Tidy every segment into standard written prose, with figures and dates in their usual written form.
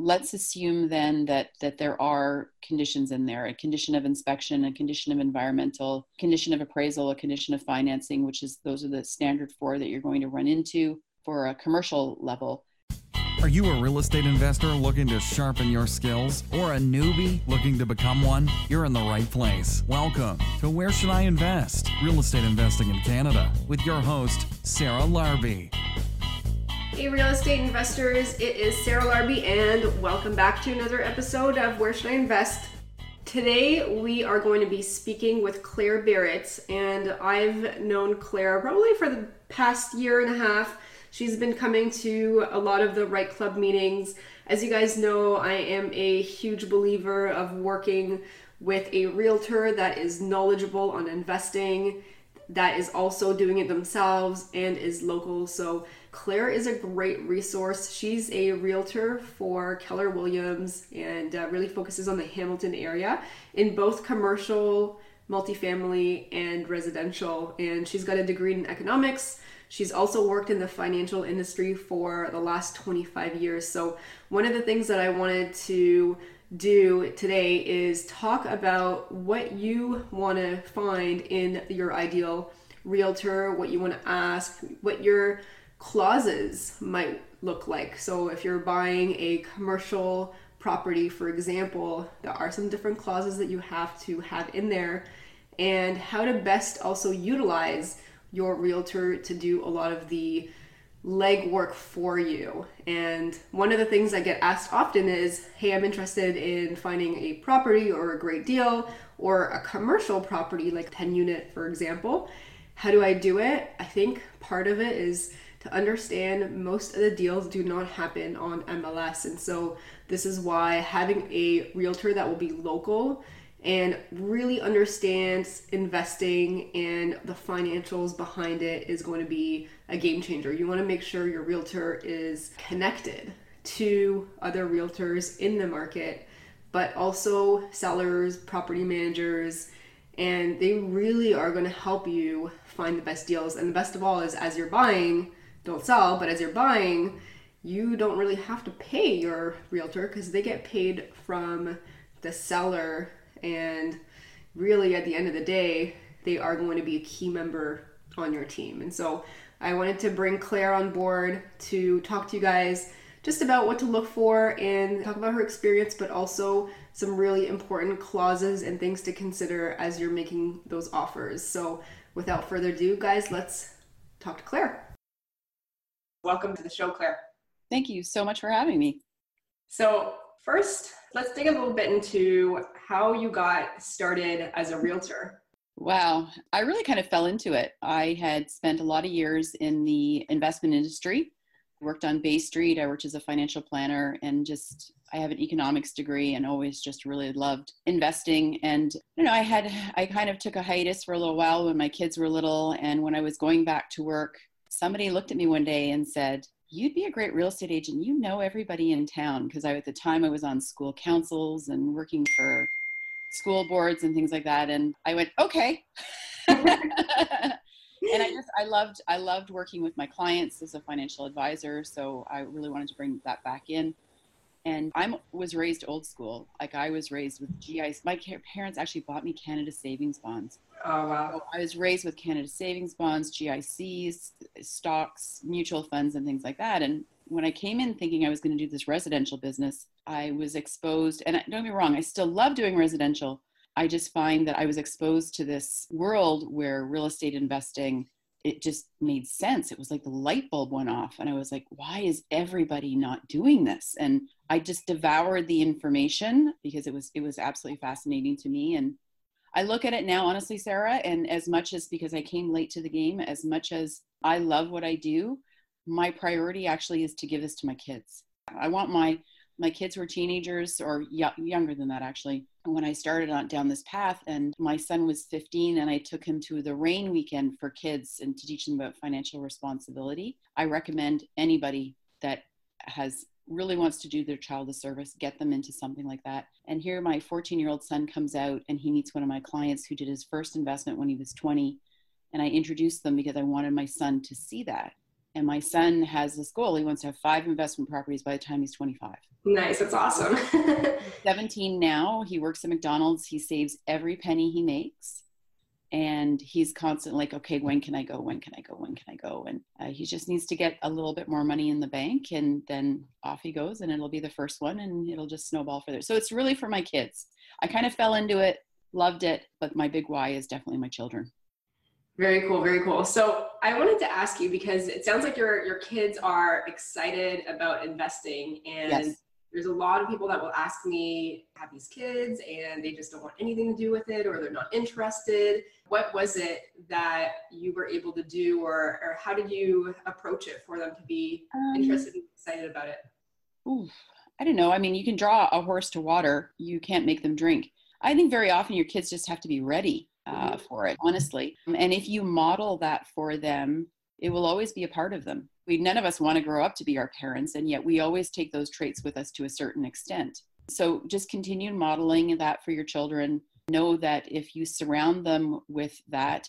let's assume then that there are conditions in there, a condition of inspection, a condition of environmental, condition of appraisal, a condition of financing, those are the standard four that you're going to run into for a commercial level. Are you a real estate investor looking to sharpen your skills or a newbie looking to become one? You're in the right place. Welcome to Where Should I Invest? Real Estate Investing in Canada with your host, Sarah Larby. Hey real estate investors, it is Sarah Larby and welcome back to another episode of Where Should I Invest? Today we are going to be speaking with Claire Barrett, and I've known Claire probably for the past year and a half. She's been coming to a lot of the Right Club meetings. As you guys know, I am a huge believer of working with a realtor that is knowledgeable on investing, that is also doing it themselves and is local. So Claire is a great resource. She's a realtor for Keller Williams and really focuses on the Hamilton area in both commercial, multifamily, and residential. And she's got a degree in economics. She's also worked in the financial industry for the last 25 years. So one of the things that I wanted to do today is talk about what you want to find in your ideal realtor, what you want to ask, what your clauses might look like. So if you're buying a commercial property, for example, there are some different clauses that you have to have in there, and how to best also utilize your realtor to do a lot of the legwork for you. And one of the things I get asked often is, hey, I'm interested in finding a property or a great deal or a commercial property like 10 unit, for example. How do I do it? I think part of it is to understand most of the deals do not happen on MLS. And so this is why having a realtor that will be local and really understands investing and the financials behind it is going to be a game changer. You want to make sure your realtor is connected to other realtors in the market, but also sellers, property managers, and they really are going to help you find the best deals. And the best of all is, as you're buying, don't sell, but as you're buying, you don't really have to pay your realtor because they get paid from the seller. And really at the end of the day, they are going to be a key member on your team. And so I wanted to bring Claire on board to talk to you guys just about what to look for and talk about her experience, but also some really important clauses and things to consider as you're making those offers. So without further ado, guys, let's talk to Claire. Welcome to the show, Claire. Thank you so much for having me. So first, let's dig a little bit into how you got started as a realtor. Wow. I really kind of fell into it. I had spent a lot of years in the investment industry. I worked on Bay Street. I worked as a financial planner, and I have an economics degree and always just really loved investing. And, I kind of took a hiatus for a little while when my kids were little. And when I was going back to work, somebody looked at me one day and said, "You'd be a great real estate agent. You know everybody in town." Because at the time I was on school councils and working for school boards and things like that. And I went, okay. And I loved working with my clients as a financial advisor. So I really wanted to bring that back in. And I was raised old school. Like I was raised with GIs. My parents actually bought me Canada Savings Bonds. Oh, wow. So I was raised with Canada Savings Bonds, GICs, stocks, mutual funds, and things like that. And when I came in thinking I was going to do this residential business, I was exposed, and don't get me wrong, I still love doing residential. I just find that I was exposed to this world where real estate investing, it just made sense. It was like the light bulb went off and I was like, why is everybody not doing this? And I just devoured the information because it was absolutely fascinating to me. And I look at it now, honestly, Sarah, and as much as because I came late to the game, as much as I love what I do, my priority actually is to give this to my kids. I want my kids who are teenagers or younger than that, actually. When I started down this path, and my son was 15 and I took him to the rain weekend for kids and to teach them about financial responsibility, I recommend anybody that really wants to do their child a service, get them into something like that. And here my 14-year-old son comes out and he meets one of my clients who did his first investment when he was 20. And I introduced them because I wanted my son to see that. And my son has this goal. He wants to have 5 investment properties by the time he's 25. Nice. That's awesome. He's 17 now. He works at McDonald's. He saves every penny he makes. And he's constantly like, okay, when can I go? When can I go? When can I go? And he just needs to get a little bit more money in the bank, and then off he goes, and it'll be the first one, and it'll just snowball further. So it's really for my kids. I kind of fell into it, loved it, but my big why is definitely my children. Very cool. Very cool. So I wanted to ask you, because it sounds like your kids are excited about investing, and Yes. There's a lot of people that will ask me, have these kids and they just don't want anything to do with it, or they're not interested. What was it that you were able to do, or how did you approach it for them to be interested and excited about it? I don't know. I mean, you can draw a horse to water. You can't make them drink. I think very often your kids just have to be ready for it, honestly. And if you model that for them, it will always be a part of them. None of us want to grow up to be our parents, and yet we always take those traits with us to a certain extent. So just continue modeling that for your children. Know that if you surround them with that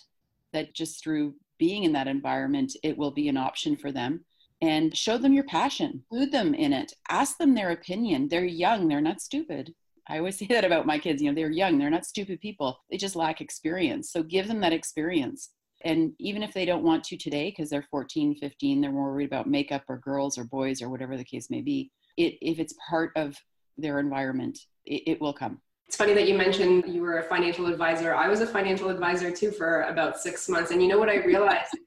just through being in that environment, it will be an option for them. And show them your passion, include them in it, ask them their opinion. They're young, they're not stupid. I always say that about my kids, they're young, they're not stupid people. They just lack experience. So give them that experience. And even if they don't want to today, because they're 14, 15, they're more worried about makeup or girls or boys or whatever the case may be, if it's part of their environment, it will come. It's funny that you mentioned you were a financial advisor. I was a financial advisor too for about 6 months. And you know what I realized?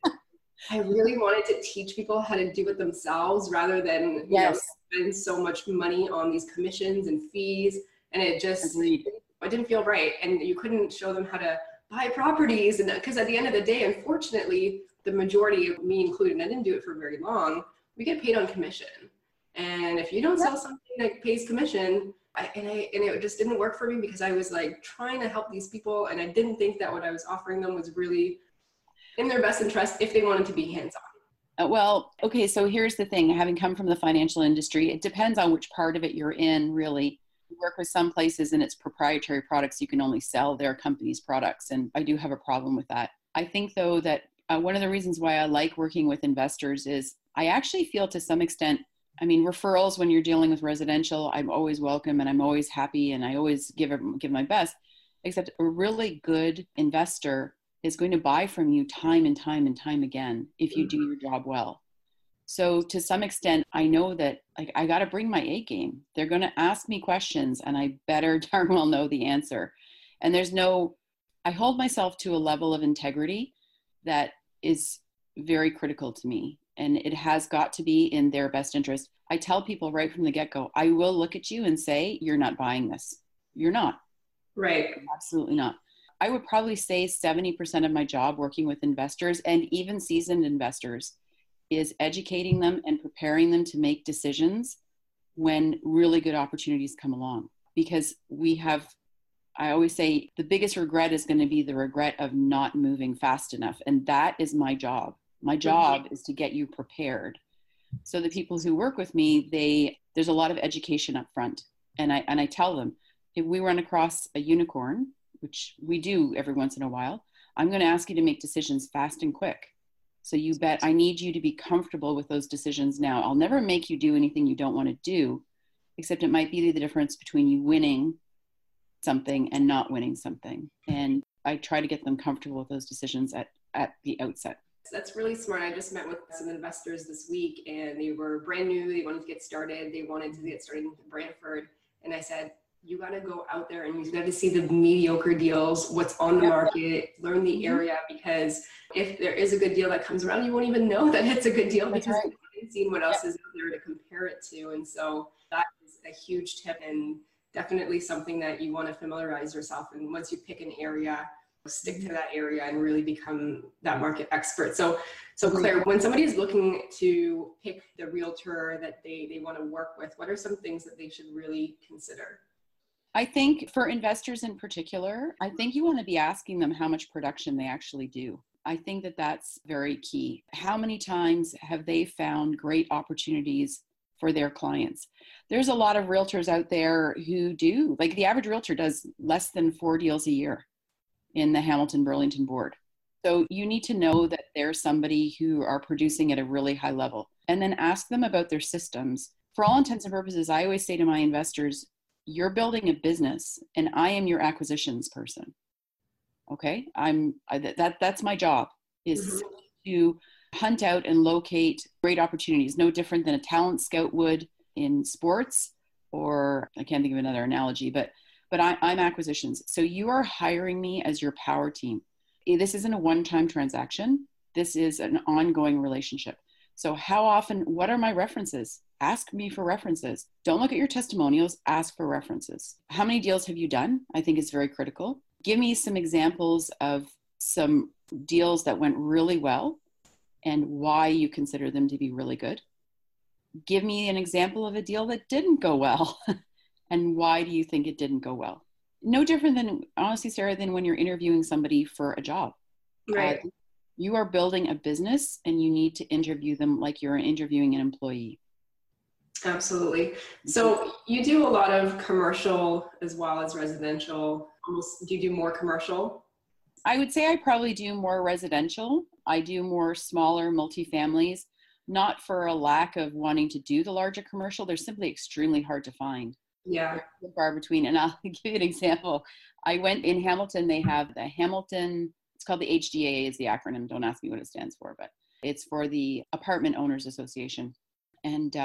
I really wanted to teach people how to do it themselves rather than spend so much money on these commissions and fees. And it just, it didn't feel right. And you couldn't show them how to buy properties. And because at the end of the day, unfortunately, the majority of me included, and I didn't do it for very long, we get paid on commission. And if you don't sell something that pays commission, it just didn't work for me, because I was like trying to help these people. And I didn't think that what I was offering them was really in their best interest if they wanted to be hands-on. Well, okay, so here's the thing. Having come from the financial industry, it depends on which part of it you're in, really. You work with some places and it's proprietary products. You can only sell their company's products. And I do have a problem with that. I think, though, that one of the reasons why I like working with investors is I actually feel to some extent, referrals when you're dealing with residential, I'm always welcome and I'm always happy and I always give my best, except a really good investor is going to buy from you time and time and time again if you do your job well. So to some extent, I know that I got to bring my A game. They're going to ask me questions and I better darn well know the answer. And I hold myself to a level of integrity that is very critical to me. And it has got to be in their best interest. I tell people right from the get-go, I will look at you and say, you're not buying this. You're not. Right. Absolutely not. I would probably say 70% of my job working with investors and even seasoned investors is educating them and preparing them to make decisions when really good opportunities come along. Because I always say the biggest regret is going to be the regret of not moving fast enough. And that is my job. My job is to get you prepared. So the people who work with me, there's a lot of education up front. And I tell them, if we run across a unicorn, which we do every once in a while, I'm going to ask you to make decisions fast and quick. So you bet I need you to be comfortable with those decisions now. I'll never make you do anything you don't want to do, except it might be the difference between you winning something and not winning something. And I try to get them comfortable with those decisions at the outset. That's really smart. I just met with some investors this week and they were brand new. They wanted to get started. They wanted to get started in Brantford. And I said, you got to go out there and you got to see the mediocre deals, what's on the market, learn the area, because if there is a good deal that comes around, you won't even know that it's a good deal because you haven't seen what else is out there to compare it to. And so that is a huge tip and definitely something that you want to familiarize yourself. And once you pick an area, stick to that area and really become that market expert. So Claire, when somebody is looking to pick the realtor that they want to work with, what are some things that they should really consider? I think for investors in particular, I think you want to be asking them how much production they actually do. I think that that's very key. How many times have they found great opportunities for their clients? There's a lot of realtors out there who do, like the average realtor does less than 4 deals a year in the Hamilton Burlington board. So you need to know that there's somebody who are producing at a really high level, and then ask them about their systems. For all intents and purposes, I always say to my investors, you're building a business and I am your acquisitions person. Okay. That's my job, is to hunt out and locate great opportunities, no different than a talent scout would in sports, or I can't think of another analogy, but I'm acquisitions. So you are hiring me as your power team. This isn't a one-time transaction. This is an ongoing relationship. So how often, what are my references? Ask me for references. Don't look at your testimonials, ask for references. How many deals have you done? I think is very critical. Give me some examples of some deals that went really well and why you consider them to be really good. Give me an example of a deal that didn't go well and why do you think it didn't go well? No different than, honestly, Sarah, than when you're interviewing somebody for a job. Right. You are building a business and you need to interview them like you're interviewing an employee. Absolutely. So you do a lot of commercial as well as residential. Do you do more commercial? I would say I probably do more residential. I do more smaller multifamilies, not for a lack of wanting to do the larger commercial. They're simply extremely hard to find. Yeah. They're far between. And I'll give you an example. I went in Hamilton, they have the Hamilton, it's called the HDAA is the acronym. Don't ask me what it stands for, but it's for the Apartment Owners Association. And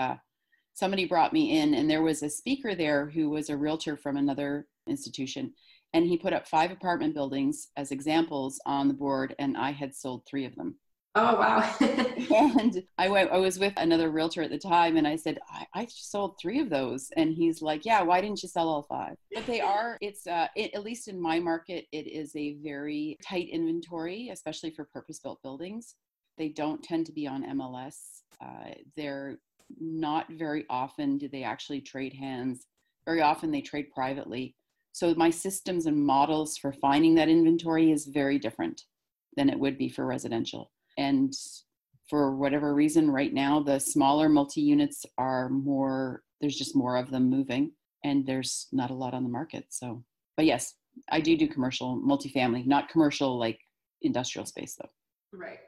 somebody brought me in and there was a speaker there who was a realtor from another institution. And he put up 5 apartment buildings as examples on the board, and I had sold 3 of them. Oh, wow. And I was with another realtor at the time, and I said, I sold 3 of those. And he's like, yeah, why didn't you sell all 5? But at least in my market, it is a very tight inventory, especially for purpose-built buildings. They don't tend to be on MLS. They're not very often do they actually trade hands. Very often they trade privately. So my systems and models for finding that inventory is very different than it would be for residential. And for whatever reason, right now, the smaller multi-units are more, there's just more of them moving and there's not a lot on the market. So, but yes, I do commercial multifamily, not commercial like industrial space though. Right.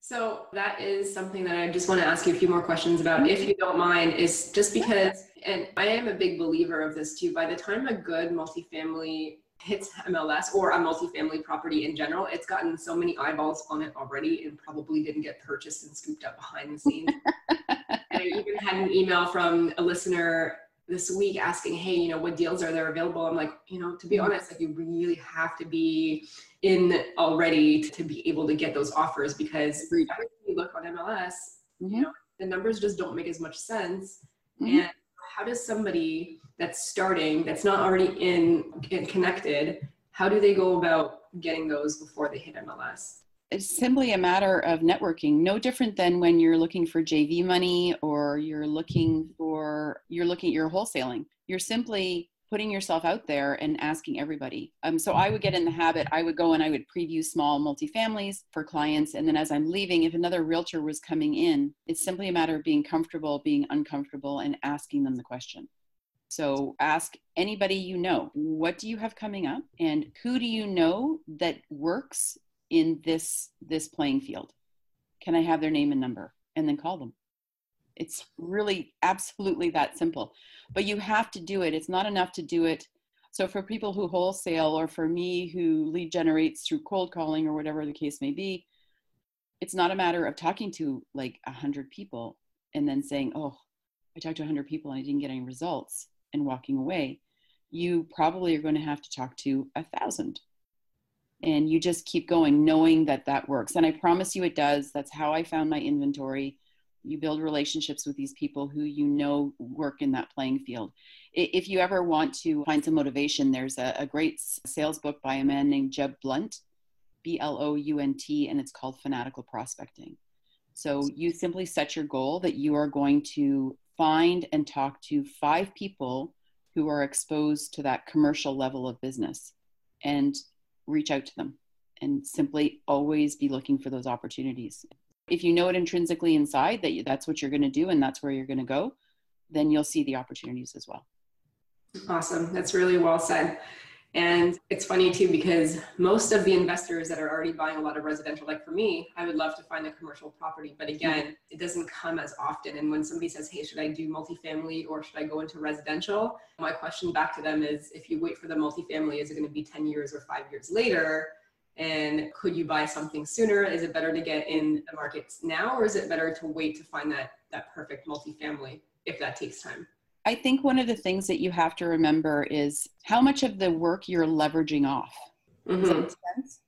So that is something that I just want to ask you a few more questions about, if you don't mind, is just because, and I am a big believer of this too, by the time a good multifamily hits MLS or a multifamily property in general, it's gotten so many eyeballs on it already and probably didn't get purchased and scooped up behind the scenes. And I even had an email from a listener this week asking, hey, what deals are there available? I'm like, to be honest, like you really have to be in already to be able to get those offers, because every time you look on MLS, the numbers just don't make as much sense. And how does somebody that's starting, that's not already in connected, how do they go about getting those before they hit MLS? It's simply a matter of networking, no different than when you're looking for JV money or you're wholesaling. You're simply putting yourself out there and asking everybody. So I would get in the habit, I would go and I would preview small multifamilies for clients. And then as I'm leaving, if another realtor was coming in, it's simply a matter of being comfortable, being uncomfortable, and asking them the question. So ask anybody what do you have coming up? And who do you know that works in this playing field? Can I have their name and number? And then call them. It's really absolutely that simple, but you have to do it. It's not enough to do it. So for people who wholesale, or for me who lead generates through cold calling or whatever the case may be, it's not a matter of talking to like 100 people and then saying, oh, I talked to 100 people and I didn't get any results, and walking away. You probably are going to have to talk to 1,000. And you just keep going, knowing that works. And I promise you it does. That's how I found my inventory. You build relationships with these people who work in that playing field. If you ever want to find some motivation, there's a great sales book by a man named Jeb Blunt, Blount, and it's called Fanatical Prospecting. So you simply set your goal that you are going to find and talk to 5 people who are exposed to that commercial level of business, and reach out to them, and simply always be looking for those opportunities. If you know it intrinsically inside that that's what you're going to do and that's where you're going to go, then you'll see the opportunities as well. Awesome. That's really well said. And it's funny too, because most of the investors that are already buying a lot of residential, like for me, I would love to find a commercial property, but again, it doesn't come as often. And when somebody says, hey, should I do multifamily or should I go into residential? My question back to them is, if you wait for the multifamily, is it going to be 10 years or 5 years later? And could you buy something sooner? Is it better to get in the markets now, or is it better to wait to find that perfect multifamily if that takes time? I think one of the things that you have to remember is how much of the work you're leveraging off. Does that make sense?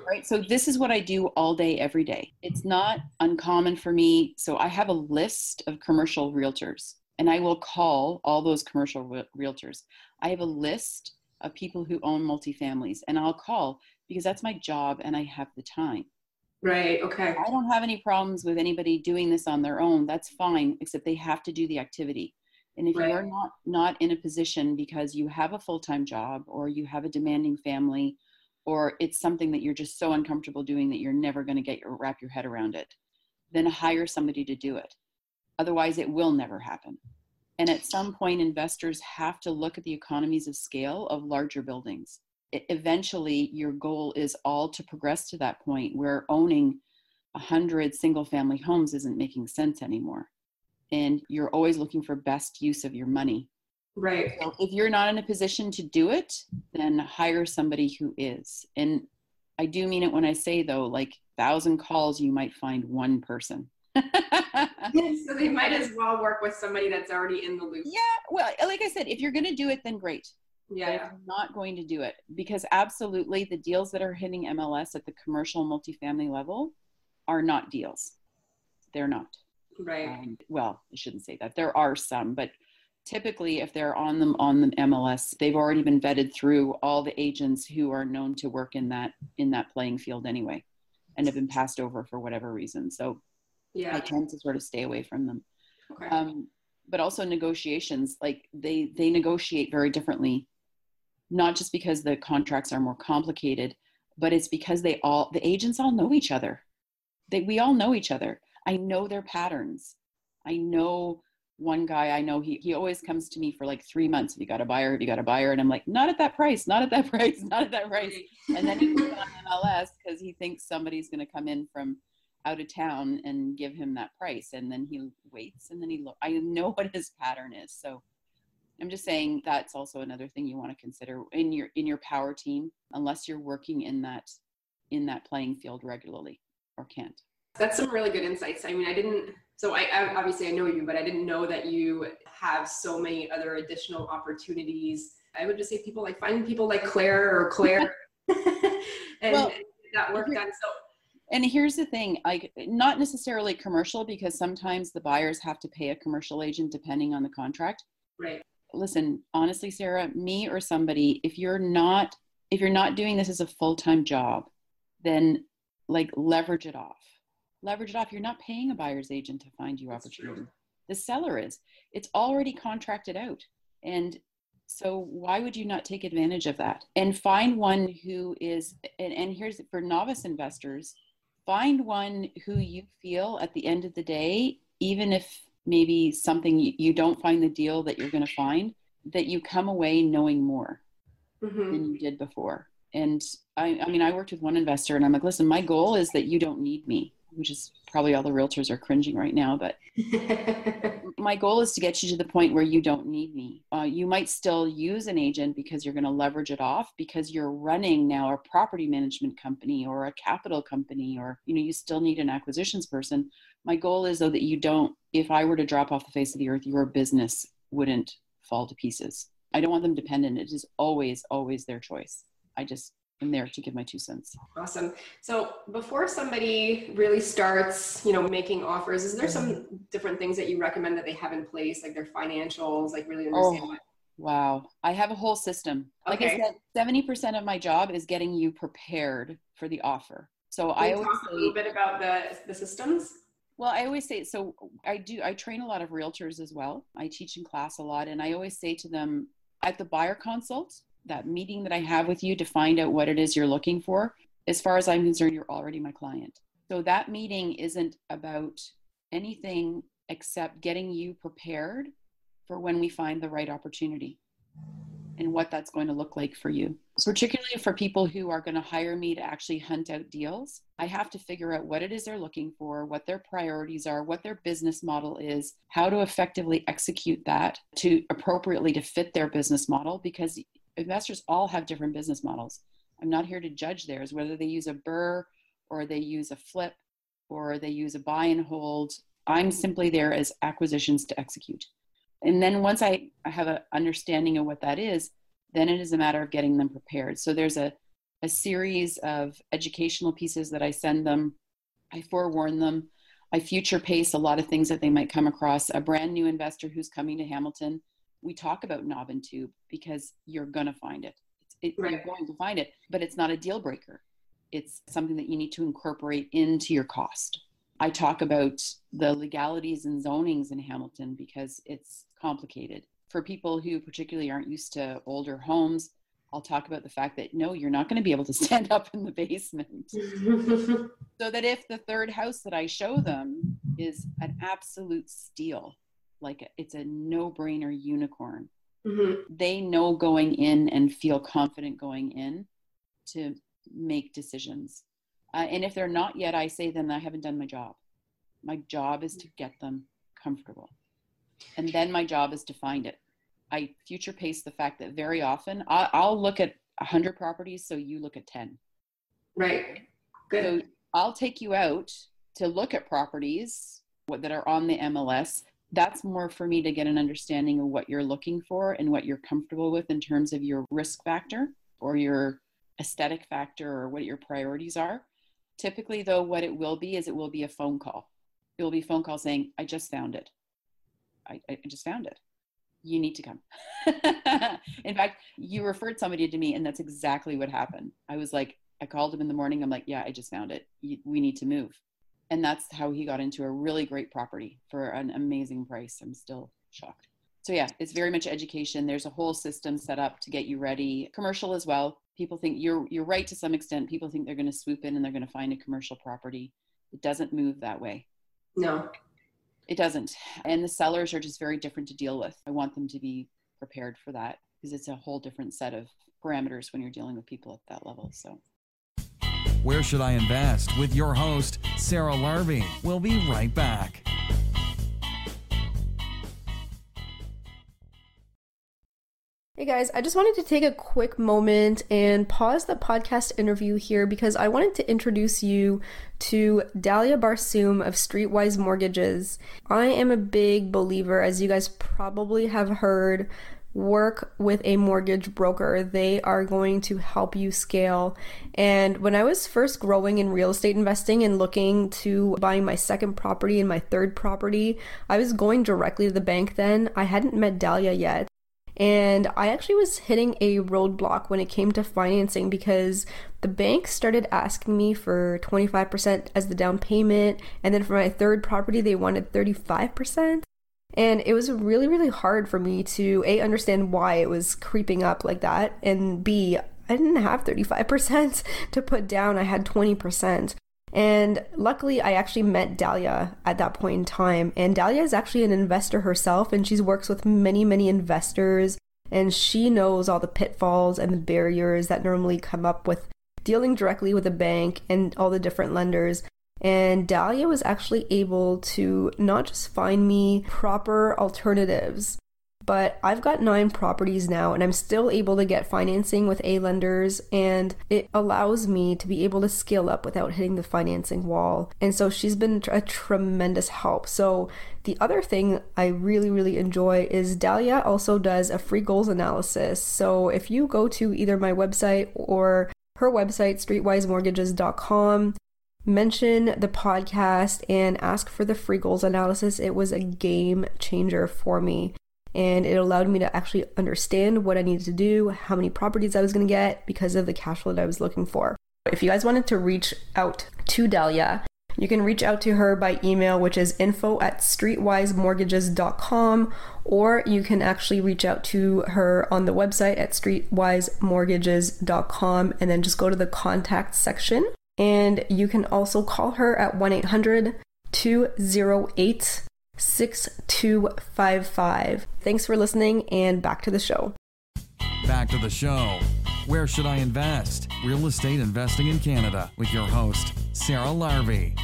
Right. So this is what I do all day, every day. It's not uncommon for me. So I have a list of commercial realtors and I will call all those commercial realtors. I have a list of people who own multifamilies and I'll call because that's my job and I have the time. Right. Okay. I don't have any problems with anybody doing this on their own. That's fine, except they have to do the activity. And if you're not in a position because you have a full-time job or you have a demanding family, or it's something that you're just so uncomfortable doing that you're never going to wrap your head around it, then hire somebody to do it. Otherwise, it will never happen. And at some point, investors have to look at the economies of scale of larger buildings. Eventually, your goal is all to progress to that point where owning 100 single-family homes isn't making sense anymore. And you're always looking for best use of your money. Right. So if you're not in a position to do it, then hire somebody who is. And I do mean it when I say, though, like 1,000 calls, you might find one person. So they might as well work with somebody that's already in the loop. Yeah. Well, like I said, if you're going to do it, then great. Yeah. But if you're not going to do it, because absolutely the deals that are hitting MLS at the commercial multifamily level are not deals. They're not. Right. Well, I shouldn't say that. There are some, but typically if they're on the MLS, they've already been vetted through all the agents who are known to work in that playing field anyway, and have been passed over for whatever reason. So I tend to sort of stay away from them. Okay. But also negotiations, like they negotiate very differently, not just because the contracts are more complicated, but it's because the agents all know each other. We all know each other. I know their patterns. I know one guy, I know he always comes to me for like 3 months. Have you got a buyer? Have you got a buyer? And I'm like, not at that price, not at that price, not at that price. And then he puts it on MLS because he thinks somebody's going to come in from out of town and give him that price. And then he waits and then I know what his pattern is. So I'm just saying that's also another thing you want to consider in your power team, unless you're working in that playing field regularly or can't. That's some really good insights. I mean, I obviously I know you, but I didn't know that you have so many other additional opportunities. I would just say finding people like Claire and well, that work done. So, and here's the thing, like not necessarily commercial, because sometimes the buyers have to pay a commercial agent depending on the contract. Right. Listen, honestly, Sarah, me or somebody, if you're not doing this as a full-time job, then like leverage it off. You're not paying a buyer's agent to find you opportunity. The seller is. It's already contracted out. And so why would you not take advantage of that? And find one who is, and here's for novice investors, find one who you feel at the end of the day, even if maybe something you don't find the deal that you're going to find, that you come away knowing more than you did before. And I mean, I worked with one investor and I'm like, listen, my goal is that you don't need me, which is probably all the realtors are cringing right now, but my goal is to get you to the point where you don't need me. You might still use an agent because you're going to leverage it off because you're running now a property management company or a capital company, or, you still need an acquisitions person. My goal is though that you don't, if I were to drop off the face of the earth, your business wouldn't fall to pieces. I don't want them dependent. It is always, always their choice. I just am there to give my 2 cents. Awesome. So before somebody really starts, making offers, is there some different things that you recommend that they have in place, like their financials, like really understand what? Wow. I have a whole system. Like I said, 70% of my job is getting you prepared for the offer. So Can you talk a little bit about the systems? Well, I always say, so I train a lot of realtors as well. I teach in class a lot. And I always say to them at the buyer consult, that meeting that I have with you to find out what it is you're looking for, as far as I'm concerned, you're already my client. So that meeting isn't about anything except getting you prepared for when we find the right opportunity. and what that's going to look like for you. Particularly for people who are going to hire me to actually hunt out deals, I have to figure out what it is they're looking for, what their priorities are, what their business model is, how to effectively execute that to appropriately to fit their business model, because investors all have different business models. I'm not here to judge theirs, whether they use a BRRRR or they use a flip or they use a buy and hold. I'm simply there as acquisitions to execute. And then once I have an understanding of what that is, then it is a matter of getting them prepared. So there's a series of educational pieces that I send them. I forewarn them. I future pace a lot of things that they might come across. A brand new investor who's coming to Hamilton, we talk about knob and tube because you're going to find it. Right. You're going to find it, but it's not a deal breaker. It's something that you need to incorporate into your cost. I talk about the legalities and zonings in Hamilton because it's complicated. For people who particularly aren't used to older homes, I'll talk about the fact that no, you're not going to be able to stand up in the basement. So that if the third house that I show them is an absolute steal, like it's a no-brainer unicorn, they know going in and feel confident going in to make decisions. And if they're not yet, I say then I haven't done my job. My job is to get them comfortable. And then my job is to find it. I future pace the fact that very often I'll look at 100 properties, so you look at 10. Right. Good. So I'll take you out to look at properties that are on the MLS. That's more for me to get an understanding of what you're looking for and what you're comfortable with in terms of your risk factor or your aesthetic factor or what your priorities are. Typically, though, what it will be is it will be a phone call. It will be a phone call saying, I just found it. I just found it. You need to come. In fact, you referred somebody to me, and that's exactly what happened. I was like, I called him in the morning. I'm like, yeah, I just found it. We need to move. And that's how he got into a really great property for an amazing price. I'm still shocked. So yeah, it's very much education. There's a whole system set up to get you ready. Commercial as well. People think you're right to some extent. People think they're going to swoop in and they're going to find a commercial property. It doesn't move that way. No, it doesn't. And the sellers are just very different to deal with. I want them to be prepared for that because it's a whole different set of parameters when you're dealing with people at that level. So. Where Should I Invest? With your host, Sarah Larby. We'll be right back. Hey guys, I just wanted to take a quick moment and pause the podcast interview here because I wanted to introduce you to Dalia Barsoom of Streetwise Mortgages. I am a big believer, as you guys probably have heard, work with a mortgage broker. They are going to help you scale. And when I was first growing in real estate investing and looking to buying my second property and my third property, I was going directly to the bank then. I hadn't met Dalia yet. And I actually was hitting a roadblock when it came to financing because the bank started asking me for 25% as the down payment. And then for my third property, they wanted 35%. And it was really, really hard for me to A, understand why it was creeping up like that. And B, I didn't have 35% to put down. I had 20%. And luckily, I actually met Dalia at that point in time. And Dalia is actually an investor herself, and she works with many, many investors. And she knows all the pitfalls and the barriers that normally come up with dealing directly with a bank and all the different lenders. And Dalia was actually able to not just find me proper alternatives, but I've got 9 properties now and I'm still able to get financing with A lenders, and it allows me to be able to scale up without hitting the financing wall. And so she's been a tremendous help. So the other thing I really, really enjoy is Dalia also does a free goals analysis. So if you go to either my website or her website, streetwisemortgages.com, mention the podcast and ask for the free goals analysis, it was a game changer for me. And it allowed me to actually understand what I needed to do, how many properties I was going to get because of the cash flow that I was looking for. If you guys wanted to reach out to Dalia, you can reach out to her by email, which is info@streetwisemortgages.com, or you can actually reach out to her on the website at streetwisemortgages.com and then just go to the contact section. And you can also call her at 1-800-208-6255. Thanks for listening, and back to the show. Back to the show. Where should I invest? Real estate investing in Canada with your host, Sarah Larby.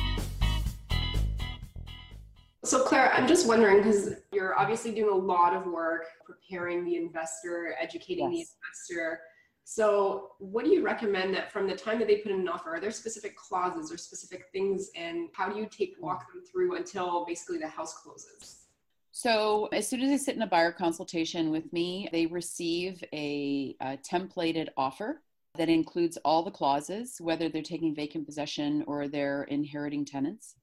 So Claire, I'm just wondering, because you're obviously doing a lot of work preparing the investor, educating the investor. So what do you recommend that from the time that they put in an offer, are there specific clauses or specific things, and how do you walk them through until basically the house closes? So as soon as they sit in a buyer consultation with me, they receive a templated offer that includes all the clauses, whether they're taking vacant possession or they're inheriting tenants,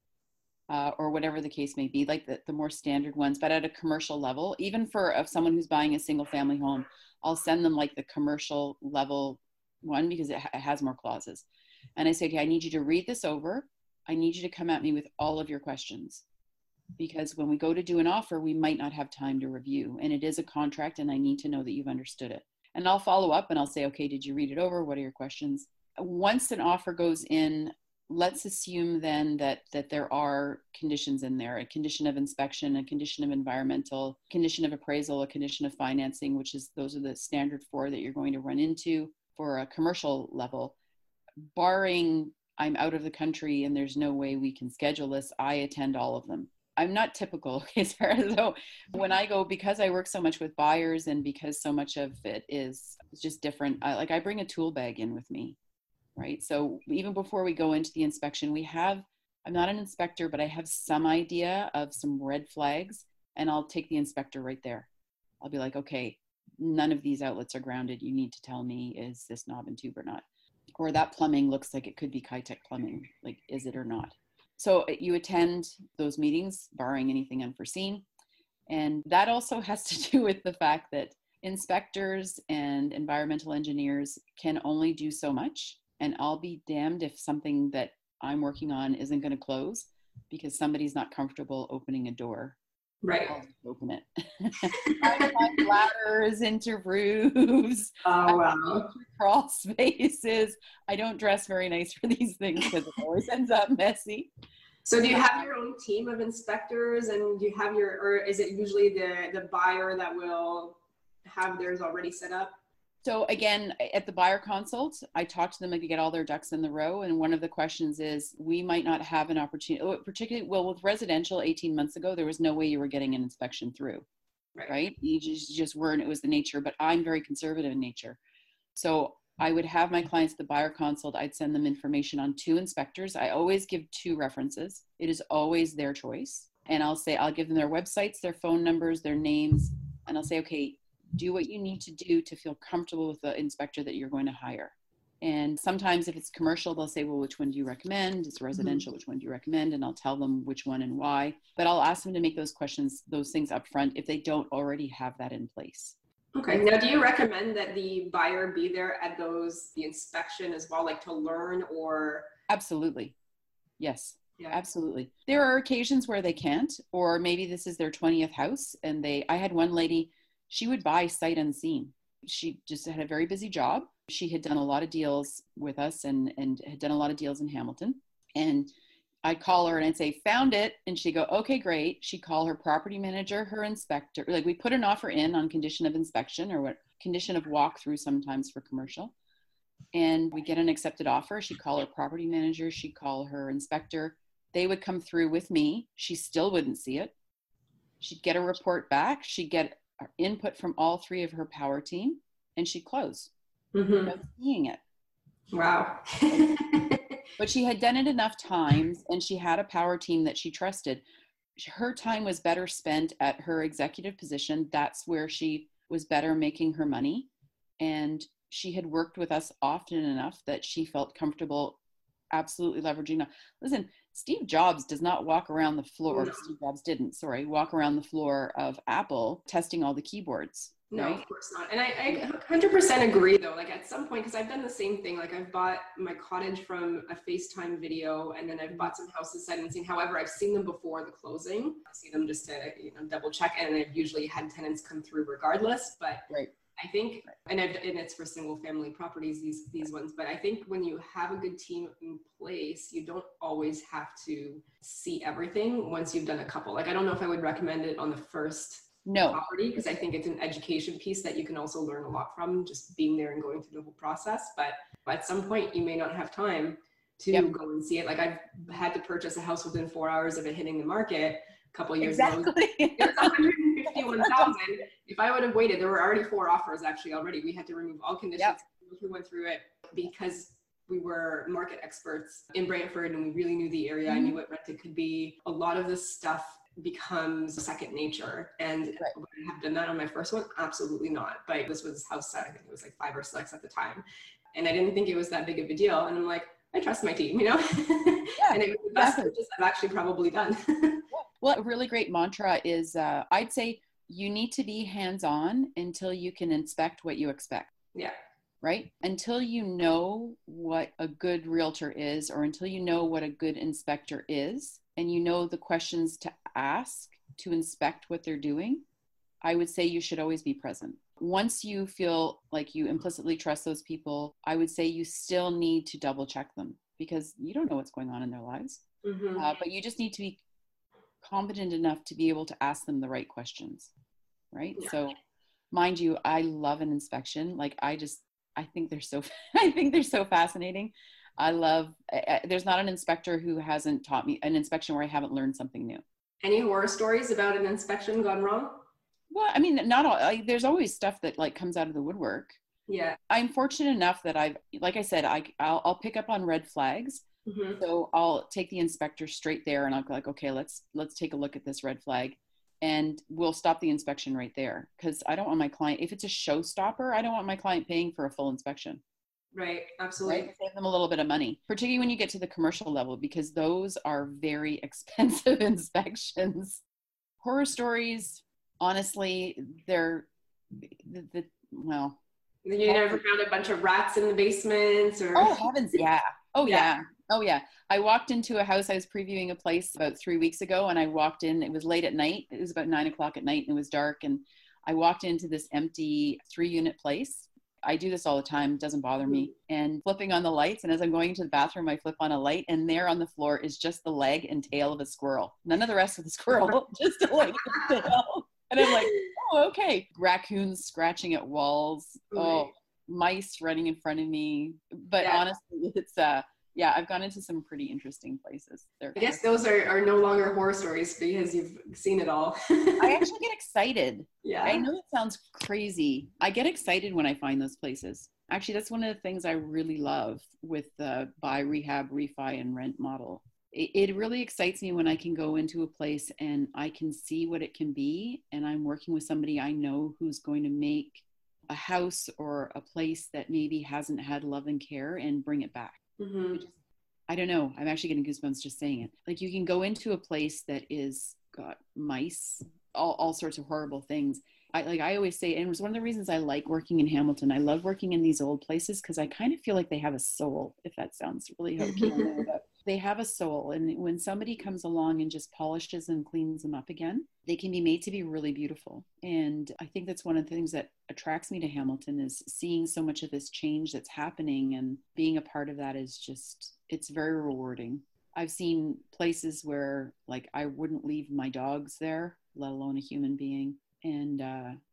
or whatever the case may be, like the more standard ones. But at a commercial level, even for someone who's buying a single family home, I'll send them like the commercial level one because it has more clauses. And I say, okay, I need you to read this over. I need you to come at me with all of your questions. Because when we go to do an offer, we might not have time to review. And it is a contract, and I need to know that you've understood it. And I'll follow up and I'll say, okay, did you read it over? What are your questions? Once an offer goes in, let's assume then that there are conditions in there: a condition of inspection, a condition of environmental, condition of appraisal, a condition of financing, which is, those are the standard 4 that you're going to run into for a commercial level. Barring I'm out of the country and there's no way we can schedule this, I attend all of them. I'm not typical, Sarah. So when I go, because I work so much with buyers and because so much of it is just different, I bring a tool bag in with me, right? So even before we go into the inspection, I'm not an inspector, but I have some idea of some red flags, and I'll take the inspector right there. I'll be like, okay, none of these outlets are grounded. You need to tell me, is this knob and tube or not? Or that plumbing looks like it could be Kitech plumbing. Like, is it or not? So you attend those meetings, barring anything unforeseen. And that also has to do with the fact that inspectors and environmental engineers can only do so much. And I'll be damned if something that I'm working on isn't going to close because somebody's not comfortable opening a door. Right. I'll just open it. I find ladders into roofs. Oh, wow. Crawl spaces. I don't dress very nice for these things because it always ends up messy. So do you have your own team of inspectors, and do you have or is it usually the buyer that will have theirs already set up? So again, at the buyer consult, I talk to them to get all their ducks in the row. And one of the questions is, we might not have an opportunity, particularly, well, with residential 18 months ago, there was no way you were getting an inspection through, right? You just weren't, it was the nature, but I'm very conservative in nature. So I would have my clients at the buyer consult, I'd send them information on 2 inspectors. I always give 2 references. It is always their choice. And I'll give them their websites, their phone numbers, their names, and I'll say, okay, do what you need to do to feel comfortable with the inspector that you're going to hire. And sometimes if it's commercial, they'll say, well, which one do you recommend? It's residential, which one do you recommend? And I'll tell them which one and why. But I'll ask them to make those things up front if they don't already have that in place. Okay. Now, do you recommend that the buyer be there at the inspection as well, like to learn or? Absolutely. Yes. Yeah. Absolutely. There are occasions where they can't, or maybe this is their 20th house. And I had one lady, she would buy sight unseen. She just had a very busy job. She had done a lot of deals with us and had done a lot of deals in Hamilton. And I'd call her and I'd say, found it. And she'd go, okay, great. She'd call her property manager, her inspector. Like, we put an offer in on condition of inspection, or what condition of walkthrough sometimes for commercial. And we get an accepted offer. She'd call her property manager. She'd call her inspector. They would come through with me. She still wouldn't see it. She'd get a report back. She'd get input from all 3 of her power team, and she'd close without seeing it. Wow. But she had done it enough times, and she had a power team that she trusted. Her time was better spent at her executive position. That's where she was better making her money. And she had worked with us often enough that she felt comfortable absolutely leveraging. Listen, Steve Jobs does not walk around the floor, or Steve Jobs didn't, walk around the floor of Apple testing all the keyboards. No, right? Of course not. And I 100% agree though, like at some point, because I've done the same thing, like I've bought my cottage from a FaceTime video, and then I've bought some houses sight unseen. However, I've seen them before the closing. I see them just to double check, and I've usually had tenants come through regardless. But right. I think, and it's for single family properties, these ones, but I think when you have a good team in place, you don't always have to see everything once you've done a couple. Like, I don't know if I would recommend it on the first No. property, because I think it's an education piece that you can also learn a lot from just being there and going through the whole process. But at some point you may not have time to Yep. go and see it. Like I've had to purchase a house within 4 hours of it hitting the market a couple of years ago. Exactly. It was 151,000. If I would have waited, there were already 4 offers actually already. We had to remove all conditions. Yep. We went through it because we were market experts in Brantford and we really knew the area. I knew what rented could be. A lot of this stuff becomes second nature. And would I have done that on my first one? Absolutely not. But this was house set. I think it was like 5 or 6 at the time. And I didn't think it was that big of a deal. And I'm like, I trust my team, you know? Yeah, and it was the best purchase I've actually probably done. Well, a really great mantra is, I'd say you need to be hands-on until you can inspect what you expect. Yeah. Right? Until you know what a good realtor is, or until you know what a good inspector is, and you know the questions to ask to inspect what they're doing, I would say you should always be present. Once you feel like you implicitly trust those people, I would say you still need to double check them because you don't know what's going on in their lives. Mm-hmm. But you just need to be competent enough to be able to ask them the right questions, right? Yeah. So mind you, I love an inspection. Like I think they're so, I think they're so fascinating. There's not an inspector who hasn't taught me an inspection where I haven't learned something new. Any horror stories about an inspection gone wrong? Well, I mean, not all, there's always stuff that like comes out of the woodwork. Yeah. I'm fortunate enough that like I said, I'll pick up on red flags. Mm-hmm. So I'll take the inspector straight there and I'll go like, okay, let's take a look at this red flag. And we'll stop the inspection right there. Because I don't want my client, if it's a showstopper, I don't want my client paying for a full inspection. Right. Absolutely. Right? Save them a little bit of money, particularly when you get to the commercial level, because those are very expensive inspections. Horror stories, honestly, they're well. You never found a bunch of rats in the basement or? Oh heavens, yeah. Oh yeah. Oh yeah. I walked into a house. I was previewing a place about 3 weeks ago, and I walked in. It was late at night. It was about 9 o'clock at night, and it was dark. And I walked into this empty 3-unit place. I do this all the time. It doesn't bother me. And flipping on the lights, and as I'm going into the bathroom, I flip on a light, and there on the floor is just the leg and tail of a squirrel. None of the rest of the squirrel, just a leg and tail. And I'm like, oh, okay. Raccoons scratching at walls. Oh, mice running in front of me. But honestly, it's yeah, I've gone into some pretty interesting places. I guess those are no longer horror stories because you've seen it all. I actually get excited. Yeah. I know it sounds crazy. I get excited when I find those places. Actually, that's one of the things I really love with the buy, rehab, refi, and rent model. It really excites me when I can go into a place and I can see what it can be. And I'm working with somebody I know who's going to make a house or a place that maybe hasn't had love and care and bring it back. Mm-hmm. I don't know. I'm actually getting goosebumps just saying it. Like you can go into a place that is got mice, all sorts of horrible things. I always say, and it was one of the reasons I like working in Hamilton. I love working in these old places because I kind of feel like they have a soul, if that sounds really hokey. They have a soul. And when somebody comes along and just polishes and cleans them up again, they can be made to be really beautiful. And I think that's one of the things that attracts me to Hamilton is seeing so much of this change that's happening, and being a part of that is just, it's very rewarding. I've seen places where like I wouldn't leave my dogs there, let alone a human being. And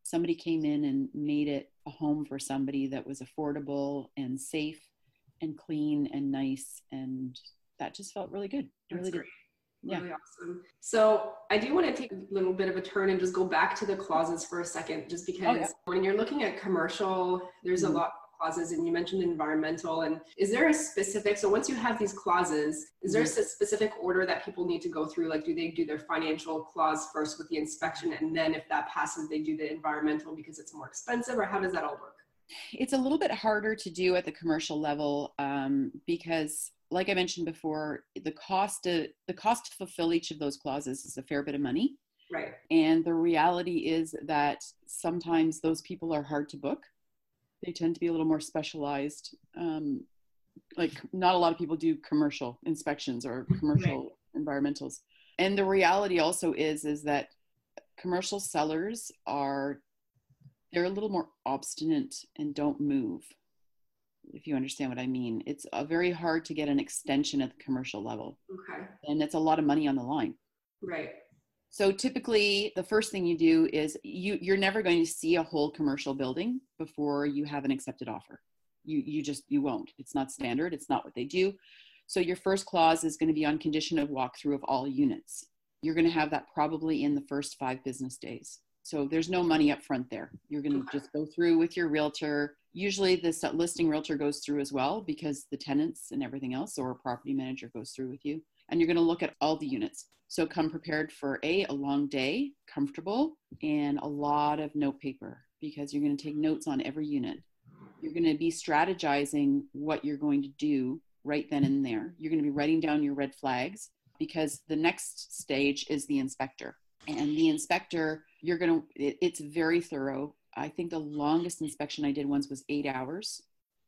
somebody came in and made it a home for somebody that was affordable and safe and clean and nice. And that just felt really good. That's great. Yeah. Really awesome. So I do want to take a little bit of a turn and just go back to the clauses for a second, just because when you're looking at commercial, there's a lot of clauses, and you mentioned environmental. And is there a specific, so once you have these clauses, is there a specific order that people need to go through? Like, do they do their financial clause first with the inspection, and then if that passes, they do the environmental because it's more expensive, or how does that all work? It's a little bit harder to do at the commercial level because, like I mentioned before, the cost to fulfill each of those clauses is a fair bit of money. Right. And the reality is that sometimes those people are hard to book. They tend to be a little more specialized. Like not a lot of people do commercial inspections or commercial environmentals. And the reality also is that commercial sellers they're a little more obstinate and don't move, if you understand what I mean. It's very hard to get an extension at the commercial level. Okay. And it's a lot of money on the line. Right. So typically the first thing you do is you're never going to see a whole commercial building before you have an accepted offer. You won't. It's not standard. It's not what they do. So your first clause is going to be on condition of walkthrough of all units. You're going to have that probably in the first 5 business days. So there's no money up front there. You're going to just go through with your realtor. Usually this listing realtor goes through as well because the tenants and everything else, or a property manager goes through with you. And you're going to look at all the units. So come prepared for a long day, comfortable, and a lot of note paper because you're going to take notes on every unit. You're going to be strategizing what you're going to do right then and there. You're going to be writing down your red flags because the next stage is the inspector. And the inspector, it's very thorough. I think the longest inspection I did once was 8 hours.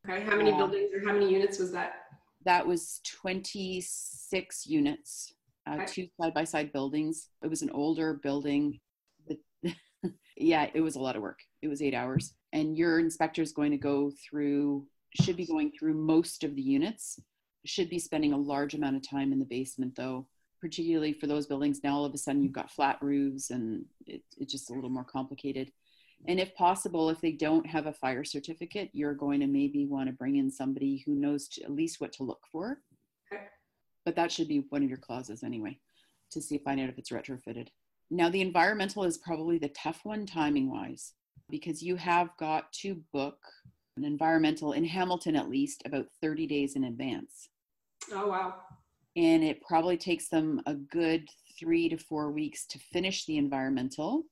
Okay. How many buildings or how many units was that? That was 26 units, 2 side-by-side buildings. It was an older building. Yeah, it was a lot of work. It was 8 hours. And your inspector is going to should be going through most of the units, should be spending a large amount of time in the basement though, particularly for those buildings. Now all of a sudden you've got flat roofs and it's just a little more complicated. And if possible, if they don't have a fire certificate, you're going to maybe want to bring in somebody who knows at least what to look for. Okay. But that should be one of your clauses anyway, to find out if it's retrofitted. Now the environmental is probably the tough one timing wise, because you have got to book an environmental in Hamilton at least about 30 days in advance. Oh, wow. And it probably takes them a good 3 to 4 weeks to finish the environmental.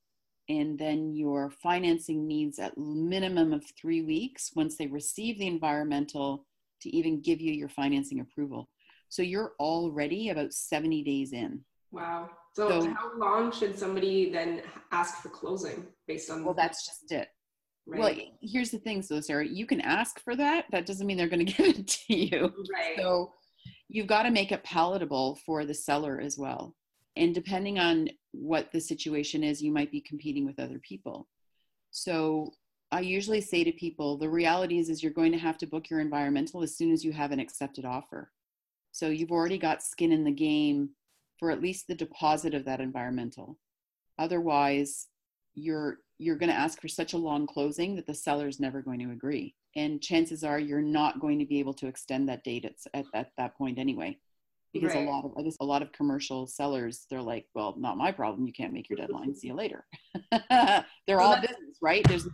And then your financing needs at minimum of 3 weeks once they receive the environmental to even give you your financing approval. So you're already about 70 days in. Wow. So how long should somebody then ask for closing based on? Well, that's just it. Right. Well, here's the thing, so Sarah, you can ask for that. That doesn't mean they're going to give it to you. Right. So you've got to make it palatable for the seller as well. And depending on what the situation is, you might be competing with other people. So I usually say to people, the reality is you're going to have to book your environmental as soon as you have an accepted offer. So you've already got skin in the game for at least the deposit of that environmental. Otherwise, you're going to ask for such a long closing that the seller is never going to agree. And chances are you're not going to be able to extend that date at that point anyway. Because right. a lot of commercial sellers, they're like, well, not my problem. You can't make your deadline. See you later. They're all business, right? There's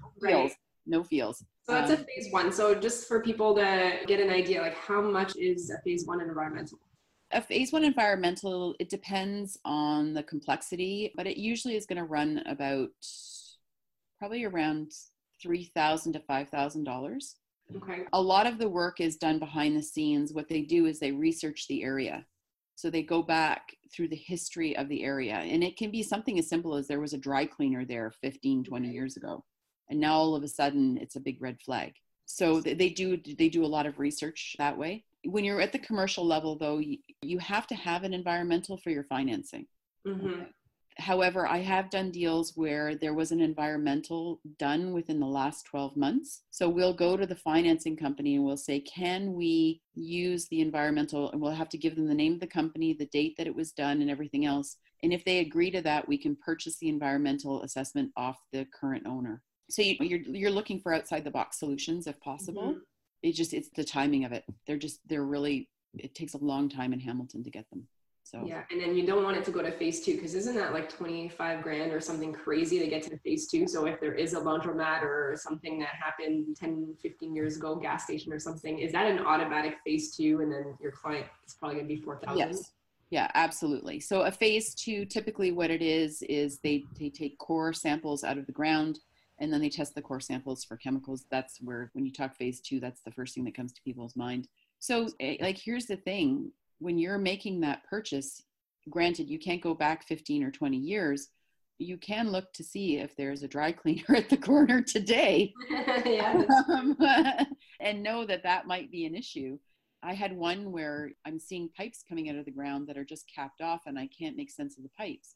no feels. So that's a phase 1. So just for people to get an idea, like how much is a phase 1 environmental? A phase 1 environmental, it depends on the complexity, but it usually is going to run about probably around $3,000 to $5,000. Okay. A lot of the work is done behind the scenes. What they do is they research the area. So they go back through the history of the area. And it can be something as simple as there was a dry cleaner there 15, 20 years ago. And now all of a sudden it's a big red flag. So they do a lot of research that way. When you're at the commercial level though, you have to have an environmental for your financing. Mm-hmm. Okay. However, I have done deals where there was an environmental done within the last 12 months. So we'll go to the financing company and we'll say, can we use the environmental? And we'll have to give them the name of the company, the date that it was done and everything else. And if they agree to that, we can purchase the environmental assessment off the current owner. So you're looking for outside the box solutions if possible. Mm-hmm. It's the timing of it. It takes a long time in Hamilton to get them. So. Yeah, and then you don't want it to go to phase 2 because isn't that like 25 grand or something crazy to get to phase 2? So if there is a laundromat or something that happened 10, 15 years ago, gas station or something, is that an automatic phase 2 and then your client is probably going to be 4,000? Yes. Yeah, absolutely. So a phase 2, typically what it is they take core samples out of the ground and then they test the core samples for chemicals. That's where, when you talk phase 2, that's the first thing that comes to people's mind. So like, here's the thing. When you're making that purchase, granted, you can't go back 15 or 20 years. You can look to see if there's a dry cleaner at the corner today. And know that might be an issue. I had one where I'm seeing pipes coming out of the ground that are just capped off and I can't make sense of the pipes.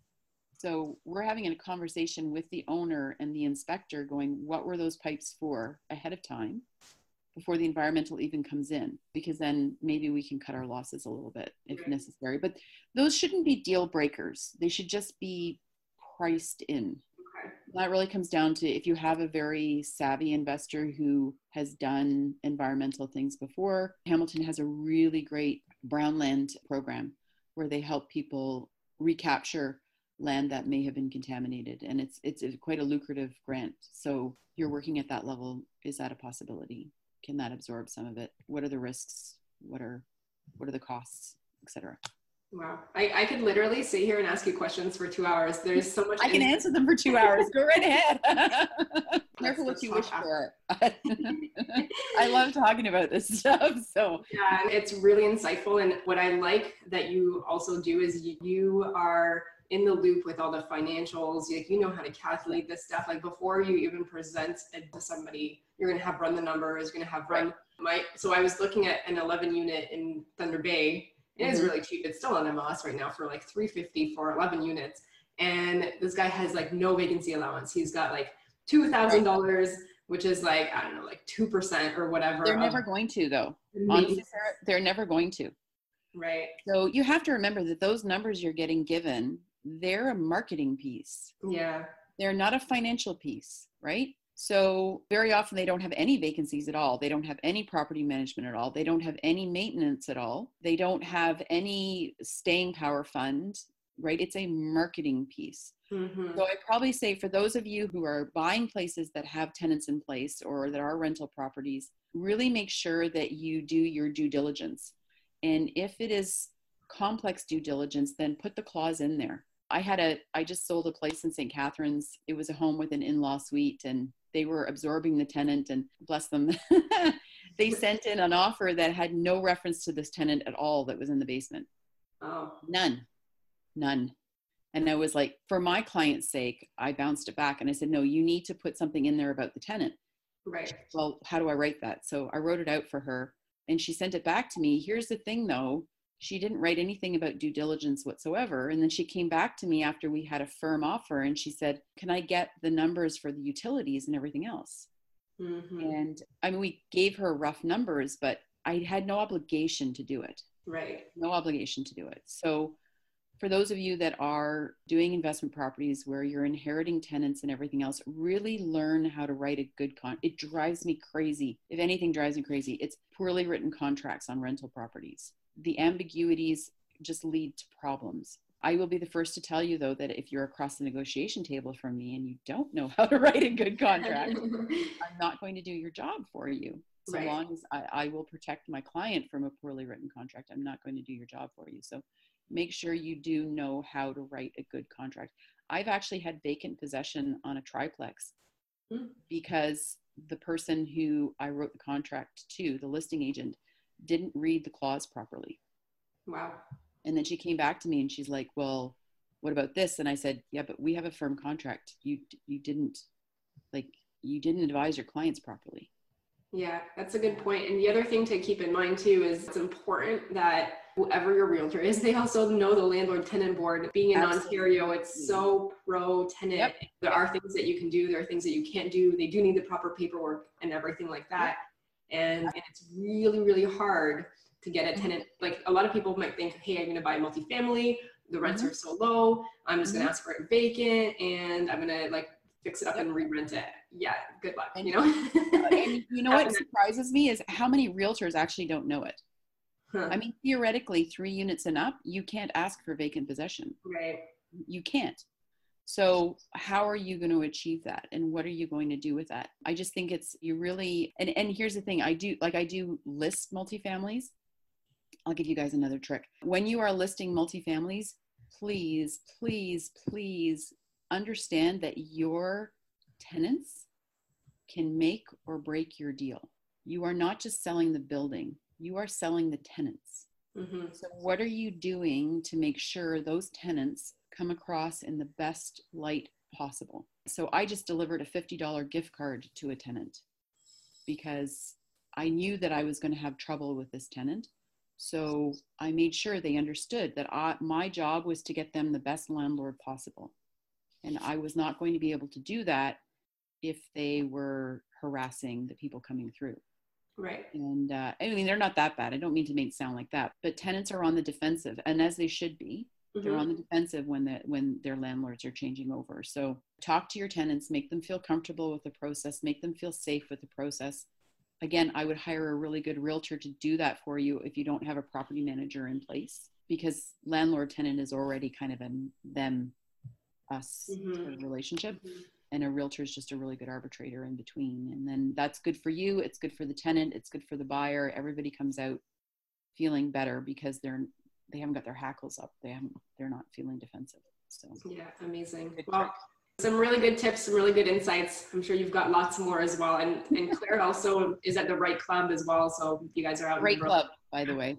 So we're having a conversation with the owner and the inspector going, what were those pipes for ahead of time? Before the environmental even comes in, because then maybe we can cut our losses a little bit if necessary. But those shouldn't be deal breakers. They should just be priced in. Okay. That really comes down to if you have a very savvy investor who has done environmental things before. Hamilton has a really great brown land program where they help people recapture land that may have been contaminated, and it's quite a lucrative grant. So you're working at that level. Is that a possibility? Can that absorb some of it? What are the risks? What are the costs, etc.? Wow. I could literally sit here and ask you questions for 2 hours. There's so much. I can answer them for 2 hours. Go right ahead. Careful what let's you talk wish after. for. I love talking about this stuff. So yeah, it's really insightful. And what I like that you also do is you are in the loop with all the financials. You know how to calculate this stuff. Like before you even present it to somebody, you're going to have run the numbers, you're going to have run so I was looking at an 11 unit in Thunder Bay. It is really cheap. It's still on MLS right now for like $350 for 11 units. And this guy has like no vacancy allowance. He's got like $2,000, which is like, I don't know, like 2% or whatever. They're never going to, though. Honestly, Sarah, they're never going to. Right. So you have to remember that those numbers you're getting given, they're a marketing piece. Yeah. They're not a financial piece, right? So very often they don't have any vacancies at all. They don't have any property management at all. They don't have any maintenance at all. They don't have any staying power fund, right? It's a marketing piece. Mm-hmm. So I'd probably say for those of you who are buying places that have tenants in place or that are rental properties, really make sure that you do your due diligence. And if it is complex due diligence, then put the clause in there. I just sold a place in St. Catharines. It was a home with an in-law suite, and they were absorbing the tenant, and bless them, they sent in an offer that had no reference to this tenant at all that was in the basement. Oh. None. And I was like, for my client's sake, I bounced it back and I said, no, you need to put something in there about the tenant. Right. Well, how do I write that? So I wrote it out for her and she sent it back to me. Here's the thing though. She didn't write anything about due diligence whatsoever. And then she came back to me after we had a firm offer and she said, can I get the numbers for the utilities and everything else? Mm-hmm. And I mean, we gave her rough numbers, but I had no obligation to do it. Right. No obligation to do it. So for those of you that are doing investment properties where you're inheriting tenants and everything else, really learn how to write a good It drives me crazy. If anything drives me crazy, it's poorly written contracts on rental properties. The ambiguities just lead to problems. I will be the first to tell you, though, that if you're across the negotiation table from me and you don't know how to write a good contract, I'm not going to do your job for you. So long as I will protect my client from a poorly written contract, I'm not going to do your job for you. So make sure you do know how to write a good contract. I've actually had vacant possession on a triplex because the person who I wrote the contract to, the listing agent, didn't read the clause properly. Wow. And then she came back to me and she's like, well, what about this? And I said, yeah, but we have a firm contract. You didn't advise your clients properly. Yeah, that's a good point. And the other thing to keep in mind too is it's important that whoever your realtor is, they also know the landlord tenant board. Being in Ontario, it's so pro tenant. Yep. There are things that you can do. There are things that you can't do. They do need the proper paperwork and everything like that. Yep. And it's really, really hard to get a tenant. Like a lot of people might think, hey, I'm going to buy a multifamily. The rents are so low. I'm just going to ask for it vacant and I'm going to fix it up and re-rent it. Yeah, good luck, and, and you know what surprises me is how many realtors actually don't know it. I mean, theoretically, 3 units and up, you can't ask for vacant possession. Right. You can't. So how are you going to achieve that? And what are you going to do with that? I just think you really, and here's the thing, I do list multifamilies. I'll give you guys another trick. When you are listing multifamilies, please, please, please understand that your tenants can make or break your deal. You are not just selling the building, you are selling the tenants. Mm-hmm. So what are you doing to make sure those tenants come across in the best light possible? So I just delivered a $50 gift card to a tenant because I knew that I was going to have trouble with this tenant. So I made sure they understood that my job was to get them the best landlord possible. And I was not going to be able to do that if they were harassing the people coming through. Right. And I mean, they're not that bad. I don't mean to make it sound like that, but tenants are on the defensive, and as they should be. They're on the defensive when their landlords are changing over. So talk to your tenants, make them feel comfortable with the process, make them feel safe with the process. Again, I would hire a really good realtor to do that for you if you don't have a property manager in place, because landlord tenant is already kind of a them us sort of relationship. And a realtor is just a really good arbitrator in between. And then that's good for you. It's good for the tenant. It's good for the buyer. Everybody comes out feeling better because they haven't got their hackles up. They're not feeling defensive. So yeah, amazing. Well, some really good tips, some really good insights. I'm sure you've got lots more as well. And Claire also is at the right club as well. So you guys are out. Great club, by the way.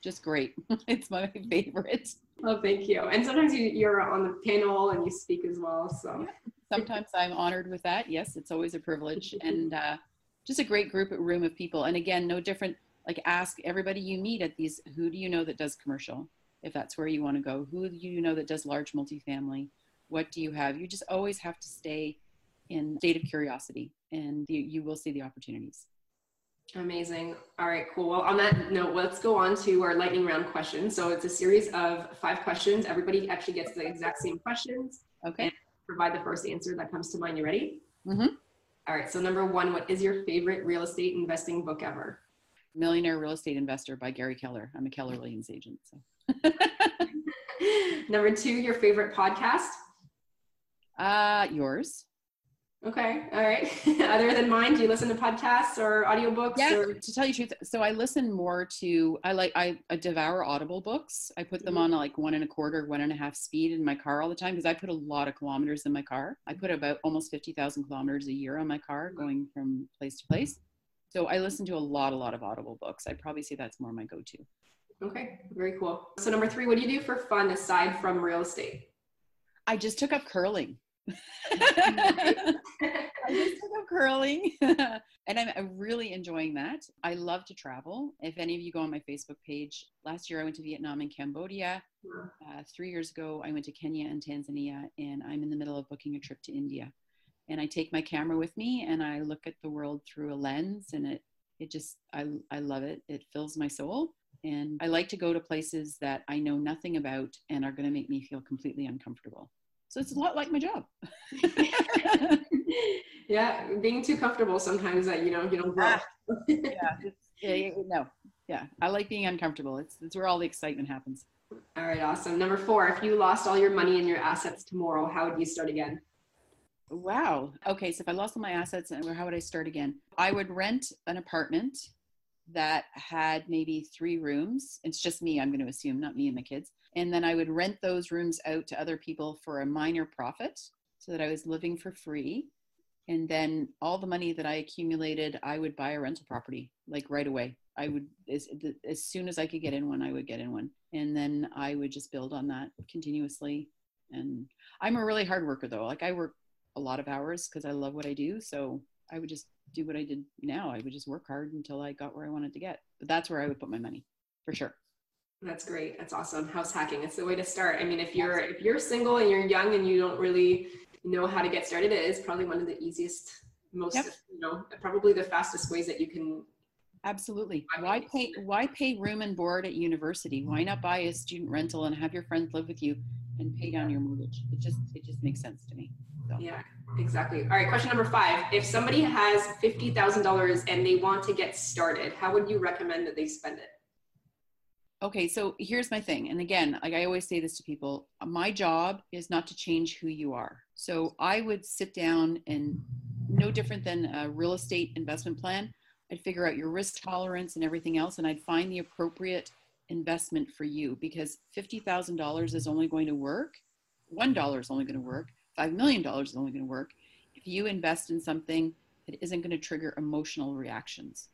Just great. It's my favorite. Oh, thank you. And sometimes you're on the panel and you speak as well. So sometimes I'm honored with that. Yes, it's always a privilege. And just a great room of people. And again, no different. Like, ask everybody you meet at these, who do you know that does commercial? If that's where you want to go, who do you know that does large multifamily? What do you have? You just always have to stay in state of curiosity, and you will see the opportunities. Amazing. All right, cool. Well, on that note, let's go on to our lightning round questions. So it's a series of 5 questions. Everybody actually gets the exact same questions. Okay. And provide the first answer that comes to mind. You ready? Mm-hmm. All right. So number 1, what is your favorite real estate investing book ever? Millionaire Real Estate Investor by Gary Keller. I'm a Keller Williams agent. So. Number 2, your favorite podcast? Yours. Okay. All right. Other than mine, do you listen to podcasts or audiobooks? Yeah, to tell you the truth. So I listen more to, I devour Audible books. I put them on like 1.25, 1.5 speed in my car all the time, because I put a lot of kilometers in my car. I put about almost 50,000 kilometers a year on my car going from place to place. So I listen to a lot of Audible books. I'd probably say that's more my go-to. Okay, very cool. So number 3, what do you do for fun aside from real estate? I just took up curling. I just took up curling and I'm really enjoying that. I love to travel. If any of you go on my Facebook page, last year I went to Vietnam and Cambodia. 3 years ago, I went to Kenya and Tanzania, and I'm in the middle of booking a trip to India. And I take my camera with me and I look at the world through a lens, and I love it. It fills my soul. And I like to go to places that I know nothing about and are going to make me feel completely uncomfortable. So it's a lot like my job. Yeah, being too comfortable sometimes that you don't grow. Yeah. I like being uncomfortable. It's where all the excitement happens. All right, awesome. Number 4, if you lost all your money and your assets tomorrow, how would you start again? Wow. Okay, so if I lost all my assets, how would I start again? I would rent an apartment that had maybe 3 rooms. It's just me, I'm going to assume, not me and my kids. And then I would rent those rooms out to other people for a minor profit, so that I was living for free. And then all the money that I accumulated, I would buy a rental property, like right away. I would, as soon as I could get in one, I would get in one. And then I would just build on that continuously. And I'm a really hard worker though. Like, I work a lot of hours because I love what I do. So I would just do what I did now. I would just work hard until I got where I wanted to get. But that's where I would put my money, for sure. That's great. That's awesome. House hacking. It's the way to start. I mean, if you're single and you're young and you don't really know how to get started, it is probably one of the easiest, most, probably the fastest ways that you can. Absolutely. Why pay room and board at university? Why not buy a student rental and have your friends live with you and pay down your mortgage? It just makes sense to me. So. Yeah, exactly. All right. Question number 5. If somebody has $50,000 and they want to get started, how would you recommend that they spend it? Okay, so here's my thing. And again, like I always say this to people, my job is not to change who you are. So I would sit down, and no different than a real estate investment plan, I'd figure out your risk tolerance and everything else, and I'd find the appropriate investment for you, because $50,000 is only going to work. $1 is only going to work. $5 million is only going to work if you invest in something that isn't going to trigger emotional reactions.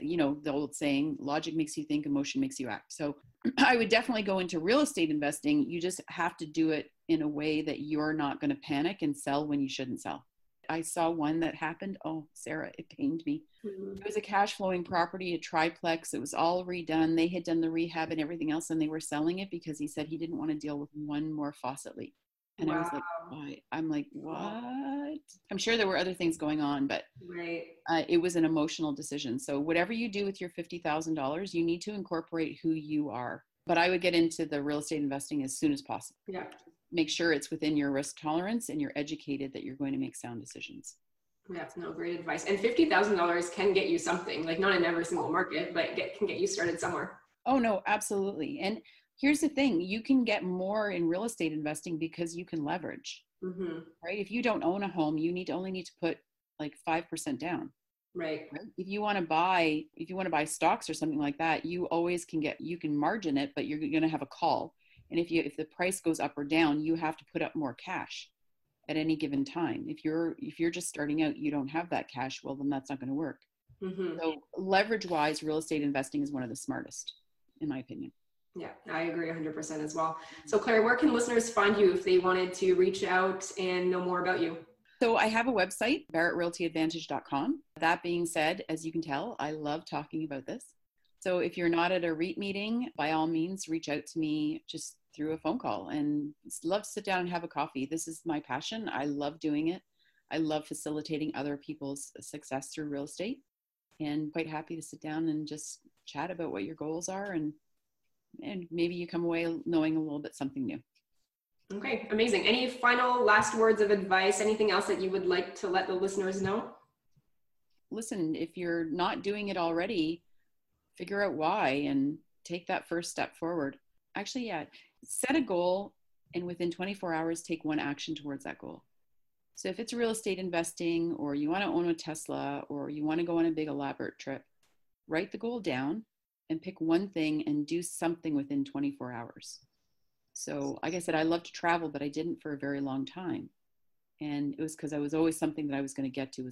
You know, the old saying, logic makes you think, emotion makes you act. So I would definitely go into real estate investing. You just have to do it in a way that you're not going to panic and sell when you shouldn't sell. I saw one that happened. Oh, Sarah, it pained me. Mm-hmm. It was a cash flowing property, a triplex. It was all redone. They had done the rehab and everything else, and they were selling it because he said he didn't want to deal with one more faucet leak. And wow. I was like, why? I'm like, what? I'm sure there were other things going on, but right. It was an emotional decision. So whatever you do with your $50,000, you need to incorporate who you are. But I would get into the real estate investing as soon as possible. Yeah. Make sure it's within your risk tolerance and you're educated that you're going to make sound decisions. Yeah, no, great advice. And $50,000 can get you something, like not in every single market, but can get you started somewhere. Oh, no, absolutely. And here's the thing, you can get more in real estate investing because you can leverage, right? If you don't own a home, you only need to put like 5% down. Right. If you want to buy stocks or something like that, you always you can margin it, but you're going to have a call. And if the price goes up or down, you have to put up more cash at any given time. If you're just starting out, you don't have that cash, well, then that's not going to work. So leverage wise, real estate investing is one of the smartest, in my opinion. Yeah, I agree 100% as well. So Claire, where can listeners find you if they wanted to reach out and know more about you? So I have a website, barrettrealtyadvantage.com. That being said, as you can tell, I love talking about this. So if you're not at a REIT meeting, by all means, reach out to me just through a phone call, and love to sit down and have a coffee. This is my passion. I love doing it. I love facilitating other people's success through real estate, and quite happy to sit down and just chat about what your goals are, and maybe you come away knowing a little bit something new. Okay, amazing. Any final last words of advice? Anything else that you would like to let the listeners know? Listen, if you're not doing it already, figure out why and take that first step forward. Actually, yeah, set a goal and within 24 hours, take one action towards that goal. So if it's real estate investing, or you want to own a Tesla, or you want to go on a big elaborate trip, write the goal down and pick one thing and do something within 24 hours. So like I said, I love to travel, but I didn't for a very long time. And it was because I was always something that I was going to get to,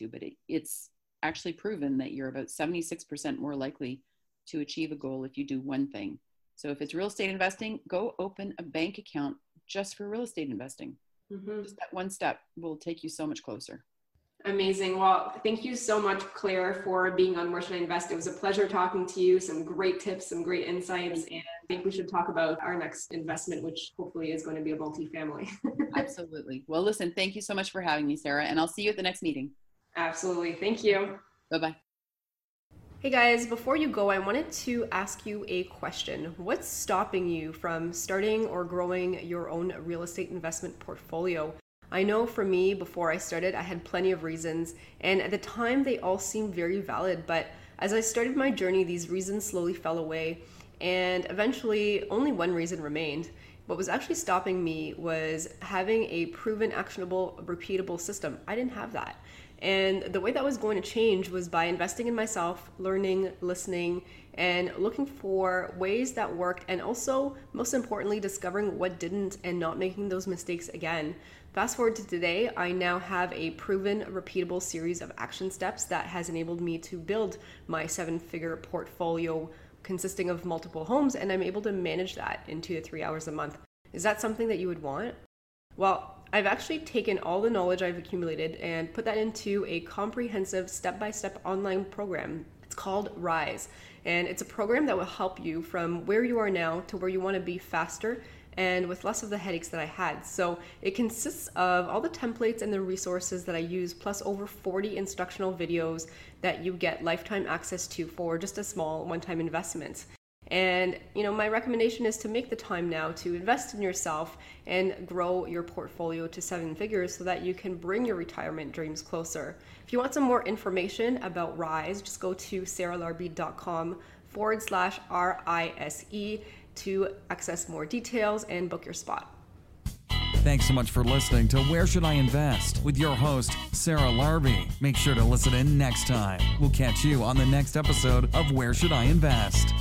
but it's actually proven that you're about 76% more likely to achieve a goal if you do one thing. So if it's real estate investing, go open a bank account just for real estate investing. Just that one step will take you so much closer. Amazing. Well, thank you so much, Claire, for being on Where Should I Invest? It was a pleasure talking to you. Some great tips, some great insights. And I think we should talk about our next investment, which hopefully is going to be a multifamily. Absolutely. Well, listen, thank you so much for having me, Sarah, and I'll see you at the next meeting. Absolutely. Thank you. Bye-bye. Hey guys, before you go, I wanted to ask you a question. What's stopping you from starting or growing your own real estate investment portfolio? I know for me, before I started, I had plenty of reasons, and at the time they all seemed very valid, but as I started my journey, these reasons slowly fell away, and eventually only one reason remained. What was actually stopping me was having a proven, actionable, repeatable system. I didn't have that. And the way that was going to change was by investing in myself, learning, listening, and looking for ways that worked, and also, most importantly, discovering what didn't and not making those mistakes again. Fast forward to today, I now have a proven, repeatable series of action steps that has enabled me to build my 7-figure portfolio consisting of multiple homes, and I'm able to manage that in 2 to 3 hours a month. Is that something that you would want? Well, I've actually taken all the knowledge I've accumulated and put that into a comprehensive step-by-step online program. It's called Rise, and it's a program that will help you from where you are now to where you want to be faster and with less of the headaches that I had. So it consists of all the templates and the resources that I use, plus over 40 instructional videos that you get lifetime access to for just a small one-time investment. And my recommendation is to make the time now to invest in yourself and grow your portfolio to 7 figures so that you can bring your retirement dreams closer. If you want some more information about Rise, just go to sarahlarby.com/RISE to access more details and book your spot. Thanks so much for listening to Where Should I Invest with your host, Sarah Larby. Make sure to listen in next time. We'll catch you on the next episode of Where Should I Invest?